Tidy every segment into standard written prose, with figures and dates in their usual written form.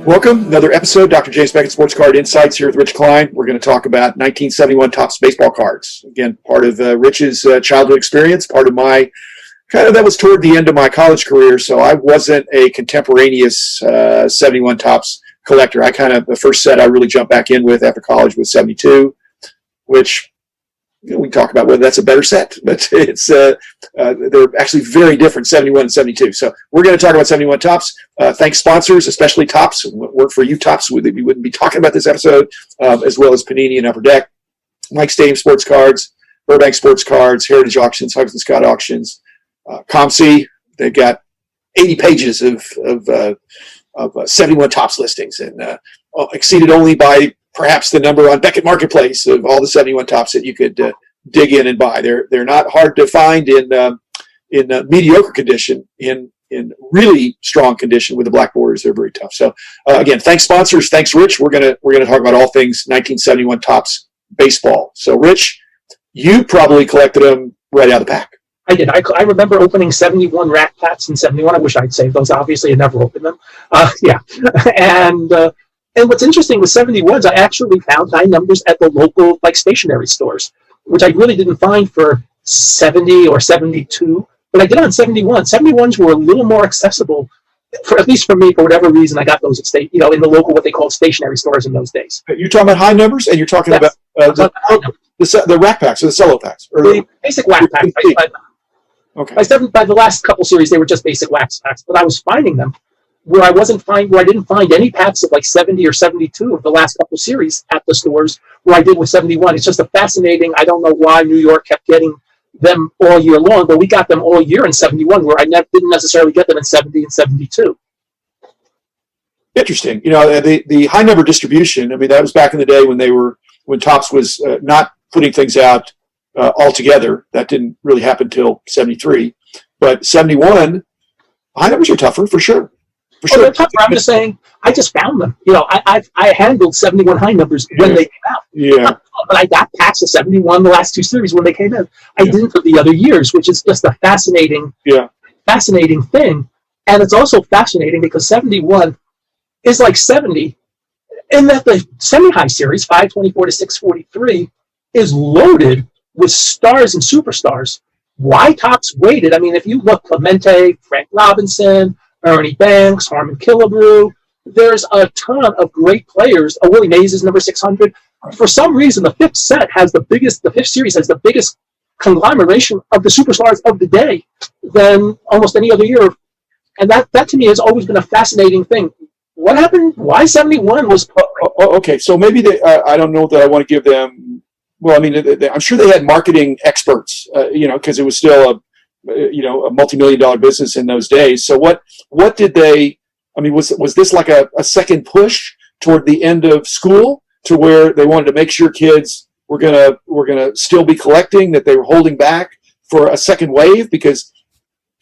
Welcome, another episode, Dr. James Beckett Sports Card Insights here with Rich Klein. We're going to talk about 1971 Topps baseball cards. Again, part of Rich's childhood experience, part of my, that was toward the end of my college career, so I wasn't a contemporaneous 71 Topps collector. The first set I really jumped back in with after college was 72, which we can talk about whether that's a better set, but it's they're actually very different, 71 and 72. So we're going to talk about 71 Topps. Thanks sponsors, especially Topps. Work for you, Topps. We wouldn't be talking about this episode, as well as Panini and Upper Deck, Mike Stadium Sports Cards, Burbank Sports Cards, Heritage Auctions, Huggins and Scott Auctions, ComC. They've got 80 pages of 71 Topps listings, and exceeded only by perhaps the number on Beckett Marketplace of all the 71 Topps that you could dig in and buy. They're not hard to find in mediocre condition. In really strong condition with the black borders, they're very tough. So again, thanks sponsors, thanks Rich. We're gonna talk about all things 1971 Topps baseball. So Rich, you probably collected them right out of the pack. I did. I remember opening 71 rack packs in 71. I wish I'd saved those. Obviously, I never opened them. And what's interesting with 71s, I actually found high numbers at the local stationery stores, which I really didn't find for 70 or 72, but I did on 71. 71s were a little more accessible, at least for me, for whatever reason. I got those at in the local, what they called stationery stores in those days. You're talking about high numbers, and you're talking about the rack packs or the cello packs, or the basic wax packs. Okay. By the last couple series, they were just basic wax packs, but I was finding them where I didn't find any packs of 70 or 72 of the last couple series at the stores where I did with 71. It's just a fascinating, I don't know why New York kept getting them all year long, but we got them all year in 71 where I didn't necessarily get them in 70 and 72. Interesting. The high number distribution, that was back in the day when Topps was not putting things out altogether. That didn't really happen till 73. But 71, high numbers are tougher for sure. They're tougher. I'm just saying, I just found them. I handled 71 high numbers when they came out. Yeah. But I got packs of 71 the last two series when they came in. I didn't for the other years, which is just a fascinating thing. And it's also fascinating because 71 is like 70 in that the semi-high series, 524 to 643, is loaded with stars and superstars. Why Topps waited? If you look, Clemente, Frank Robinson, Ernie Banks, Harmon Killebrew. There's a ton of great players. Willie Mays is number 600. For some reason, the fifth series has the biggest conglomeration of the superstars of the day than almost any other year. And that to me has always been a fascinating thing. What happened? Why 71 was... Okay, so maybe I don't know that I want to give them... Well, I'm sure they had marketing experts, because it was still a multi-million-dollar business in those days. So what did they, was this like a second push toward the end of school to where they wanted to make sure kids were gonna still be collecting, that they were holding back for a second wave because,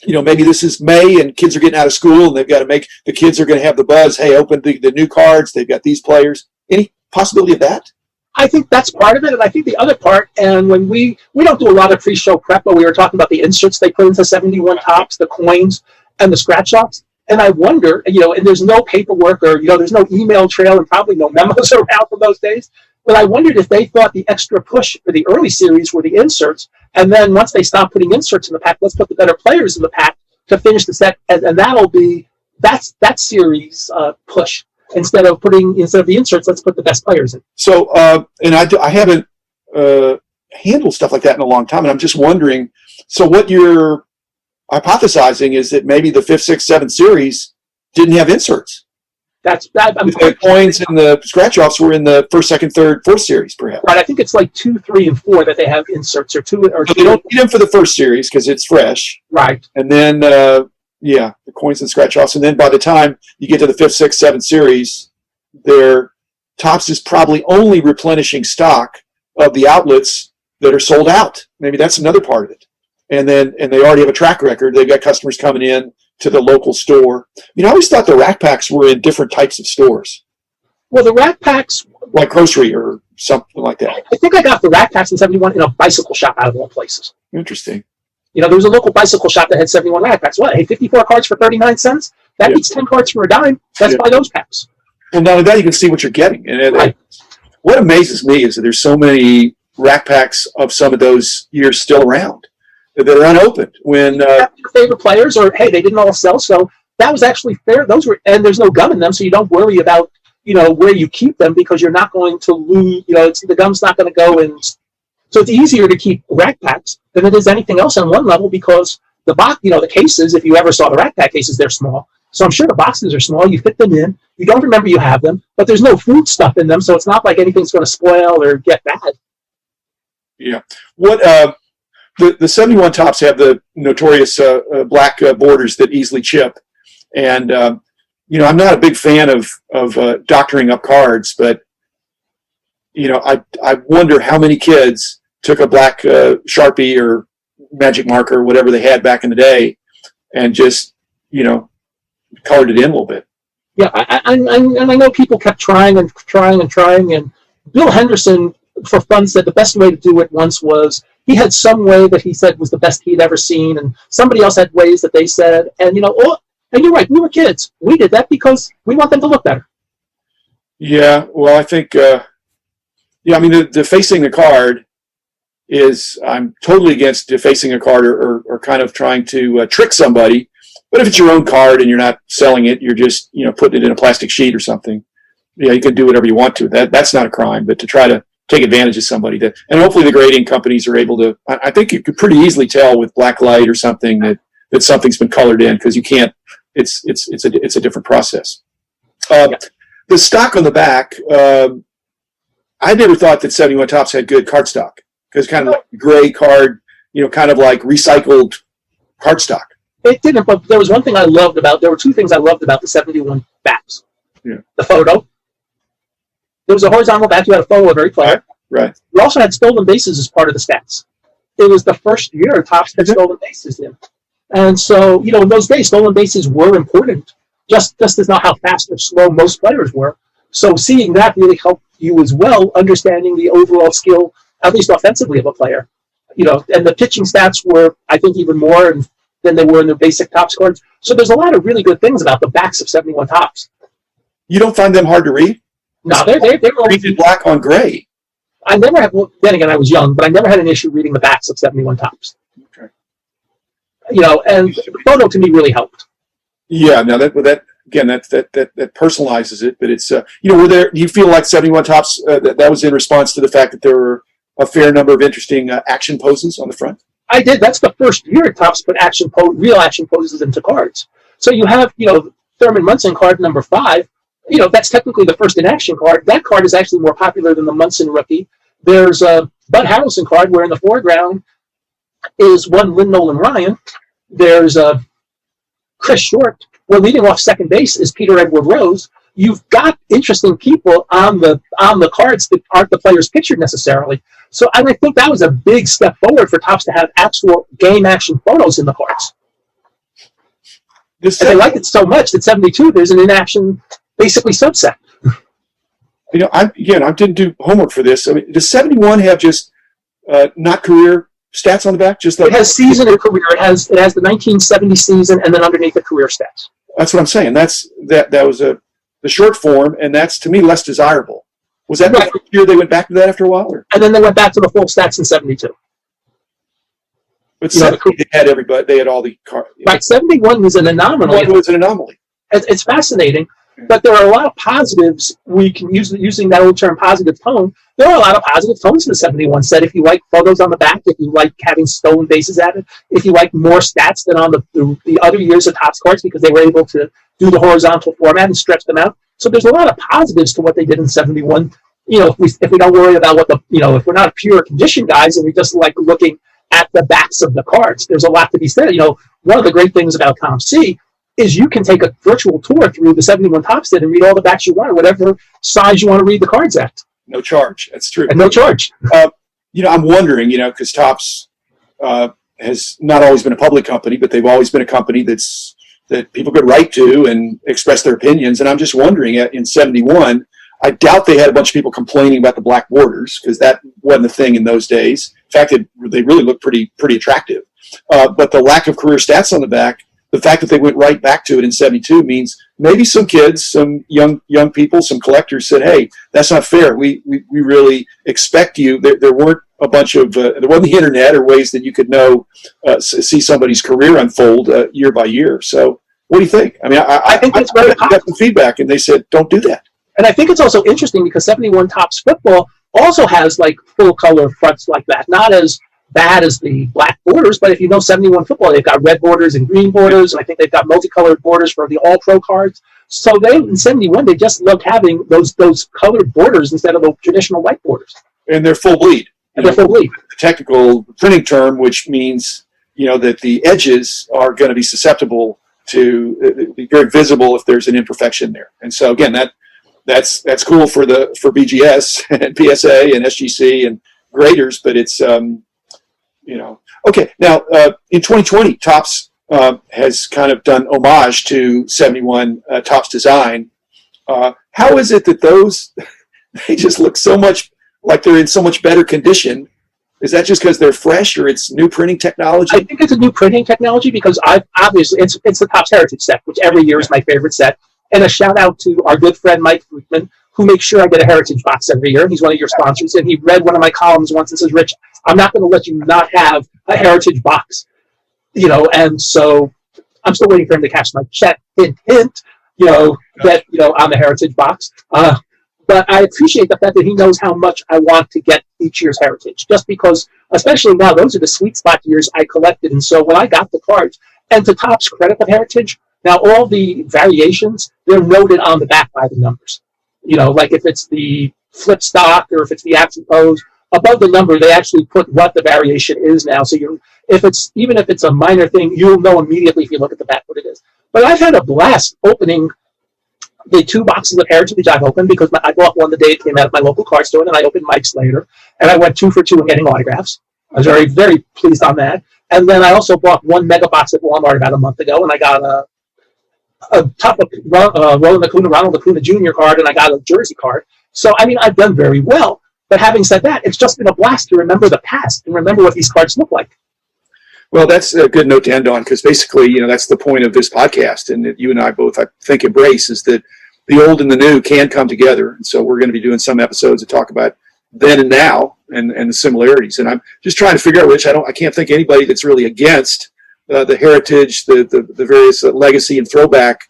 maybe this is May and kids are getting out of school and they've got to the kids are going to have the buzz, hey, open the new cards, they've got these players. Any possibility of that? I think that's part of it, and I think the other part, and when we don't do a lot of pre-show prep, but we were talking about the inserts they put into 71 Topps, the coins, and the scratch-offs, and I wonder, and there's no paperwork or, there's no email trail and probably no memos around from those days, but I wondered if they thought the extra push for the early series were the inserts, and then once they stop putting inserts in the pack, let's put the better players in the pack to finish the set, and that'll be, that series push. Instead of the inserts, let's put the best players in. So, and I haven't handled stuff like that in a long time, and I'm just wondering. So, what you're hypothesizing is that maybe the 5th, 6th, 7th series didn't have inserts. The coins and the scratch-offs were in the 1st, 2nd, 3rd, 4th series, perhaps. Right. I think it's 2, 3, and 4 that they have inserts, or 2 or. So they don't need them for the first series because it's fresh. Right. And then. The coins and scratch-offs. And then by the time you get to the 5th, 6th, 7th series, their Topps is probably only replenishing stock of the outlets that are sold out. Maybe that's another part of it. And they already have a track record. They've got customers coming in to the local store. I always thought the rack packs were in different types of stores. Well, the rack packs... Like grocery or something like that. I think I got the rack packs in 71 in a bicycle shop out of all places. Interesting. There was a local bicycle shop that had 71 rack packs. What? Hey, 54 cards for 39 cents? That beats 10 cards for a dime. Let's buy those packs. Well, not only that, you can see what you're getting. And Right. what amazes me is that there's so many rack packs of some of those years still around that are unopened. When Your favorite players, or hey, they didn't all sell, so that was actually fair. Those were, and there's no gum in them, so you don't worry about where you keep them because you're not going to lose. The gum's not going to go in. So it's easier to keep rack packs than it is anything else on one level because the box, the cases. If you ever saw the rack pack cases, they're small. So I'm sure the boxes are small. You fit them in. You don't remember you have them, but there's no food stuff in them, so it's not like anything's going to spoil or get bad. Yeah. What the 71 tops have the notorious black borders that easily chip, and I'm not a big fan of doctoring up cards, but I wonder how many kids took a black Sharpie or magic marker or whatever they had back in the day, and just colored it in a little bit. Yeah, I know people kept trying and trying and trying, and Bill Henderson, for fun, said the best way to do it once was he had some way that he said was the best he'd ever seen, and somebody else had ways that they said, and and you're right, we were kids. We did that because we want them to look better. Yeah, well, I think, the defacing the card is, I'm totally against defacing a card or kind of trying to trick somebody. But if it's your own card and you're not selling it, you're just, putting it in a plastic sheet or something. Yeah, you can do whatever you want to. That's not a crime. But to try to take advantage of somebody, and hopefully the grading companies are able to. I think you could pretty easily tell with black light or something that something's been colored in because you can't. It's a different process. The stock on the back, I never thought that 71 Tops had good cardstock because kind of like gray card, kind of like recycled cardstock. It didn't, but there was one thing I loved there were two things I loved about the 71 backs. Yeah. The photo. There was a horizontal back, you had a photo of every player. Right. You also had stolen bases as part of the stats. It was the first year Topps had stolen bases in. And so, in those days, stolen bases were important, just as not how fast or slow most players were. So seeing that really helped you as well, understanding the overall skill, at least offensively, of a player. And the pitching stats were, I think, even more than they were in the basic Topps cards. So there's a lot of really good things about the backs of 71 Topps. You don't find them hard to read? No, they were reading black on gray. I never had. Then again, I was young, but I never had an issue reading the backs of 71 Topps. Okay. And the photo to me really helped. Yeah. Now that personalizes it, but it's were there? Do you feel like 71 Topps that was in response to the fact that there were a fair number of interesting action poses on the front? I did. That's the first year Topps put real action poses into cards. So you have, Thurman Munson card number 5. That's technically the first in-action card. That card is actually more popular than the Munson rookie. There's a Bud Harrelson card where in the foreground is one Lynn Nolan Ryan. There's a Chris Short. Where leading off second base is Peter Edward Rose. You've got interesting people on the cards that aren't the players pictured necessarily. So I think that was a big step forward for Topps to have actual game action photos in the cards. And they liked it so much that 72 there's an in-action basically subset. I didn't do homework for this. I mean, does 71 have just not career stats on the back? Just like it has season and career. It has the 1970 season and then underneath the career stats. That's what I'm saying. That was the short form, and that's to me less desirable. Was that right. The first year they went back to that after a while? Or? And then they went back to the full stats in 72. But 70, they had everybody. They had all the cards. Right, 71 was an anomaly. It was an anomaly. It's fascinating, but there are a lot of positives. We can use using that old term, positive tone. There are a lot of positive tones in the 71 set. If you like photos on the back, if you like having stolen bases added, if you like more stats than on the other years of Topps cards because they were able to do the horizontal format and stretch them out. So there's a lot of positives to what they did in 71. If we don't worry about what if we're not pure condition guys and we just like looking at the backs of the cards, there's a lot to be said. One of the great things about Comp C is you can take a virtual tour through the 71 Topps set and read all the backs you want, or whatever size you want to read the cards at. No charge. That's true. And no charge. I'm wondering, because Topps has not always been a public company, but they've always been a company that people could write to and express their opinions. And I'm just wondering, in 71, I doubt they had a bunch of people complaining about the black borders because that wasn't the thing in those days. In fact, they really looked pretty attractive. But the lack of career stats on the back, the fact that they went right back to it in 72 means maybe some kids, some young people, some collectors said, hey, that's not fair. We really expect you. There weren't a bunch of, there wasn't the internet or ways that you could see somebody's career unfold year by year. So what do you think? I mean, I think it's very got some feedback, and they said, don't do that. And I think it's also interesting because 71 Topps football also has like full color fronts like that. Not as bad as the black borders, but if you know 71 football, they've got red borders and green borders, and I think they've got multicolored borders for the all pro cards. So they in 71 they just loved having those colored borders instead of the traditional white borders. And they're full bleed. And they're full bleed. The technical printing term, which means that the edges are going to be susceptible to be very visible if there's an imperfection there. And so again, that's cool for BGS and PSA and SGC and graders, but it's okay. Now in 2020, Topps has kind of done homage to 71 Topps design. How is it that those they just look so much like they're in so much better condition? Is that just because they're fresh, or it's new printing technology? I think it's a new printing technology because obviously it's the Topps Heritage set, which every year is my favorite set. And a shout out to our good friend Mike Friedman, who makes sure I get a Heritage box every year. He's one of your sponsors, and he read one of my columns once and says, "Rich, I'm not going to let you not have a Heritage box." And so I'm still waiting for him to catch my check. Hint, hint. That on the Heritage box. But I appreciate the fact that he knows how much I want to get each year's Heritage, just because, especially now, those are the sweet spot years I collected. And so when I got the cards, and to Topps' credit of Heritage, now all the variations, they're noted on the back by the numbers. Like if it's the flip stock or if it's the action pose, above the number, they actually put what the variation is now. So even if it's a minor thing, you'll know immediately if you look at the back what it is. But I've had a blast opening the 2 boxes of Heritage I've opened because I bought one the day it came out at my local card store, and then I opened Mike's later, and I went 2 for 2 in getting autographs. I was very, very pleased on that. And then I also bought 1 mega box at Walmart about a month ago, and I got a top of Ronald Acuna Jr. card, and I got a jersey card. So, I mean, I've done very well. But having said that, it's just been a blast to remember the past and remember what these cards look like. Well, that's a good note to end on, because basically, that's the point of this podcast, and that you and I both, I think, embrace, is that the old and the new can come together. And so we're going to be doing some episodes that talk about then and now and the similarities. And I'm just trying to figure out, Rich, I can't think anybody that's really against the heritage, the various legacy and throwback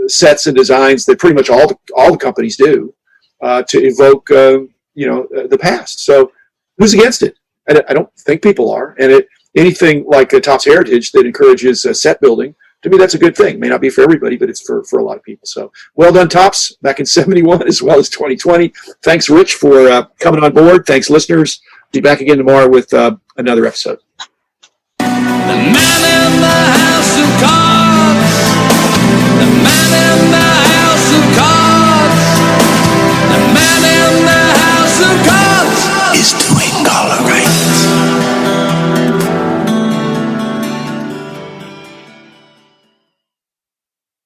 sets and designs that pretty much all the companies do to evoke the past. So who's against it? I don't think people are. And anything like a Topps Heritage that encourages set building, to me, that's a good thing. May not be for everybody, but it's for a lot of people. So well done, Topps, back in 71 as well as 2020. Thanks, Rich, for coming on board. Thanks, listeners. Be back again tomorrow with another episode.